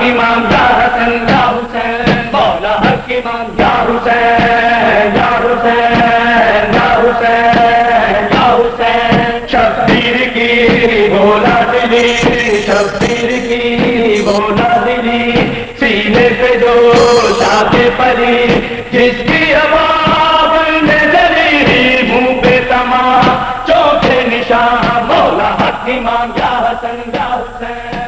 امام یا حسن یا حسین، مولا حق امام یا حسین یا حسین یا حسین یا حسین، شبیر کی بولا دلی، شبیر کی بولا دلی، سینے پہ جو شاخ پری جس کی آواز میں جلی، منہ پہ تمام چوکھے نشان، مولا حق امام یا حسن یا حسین۔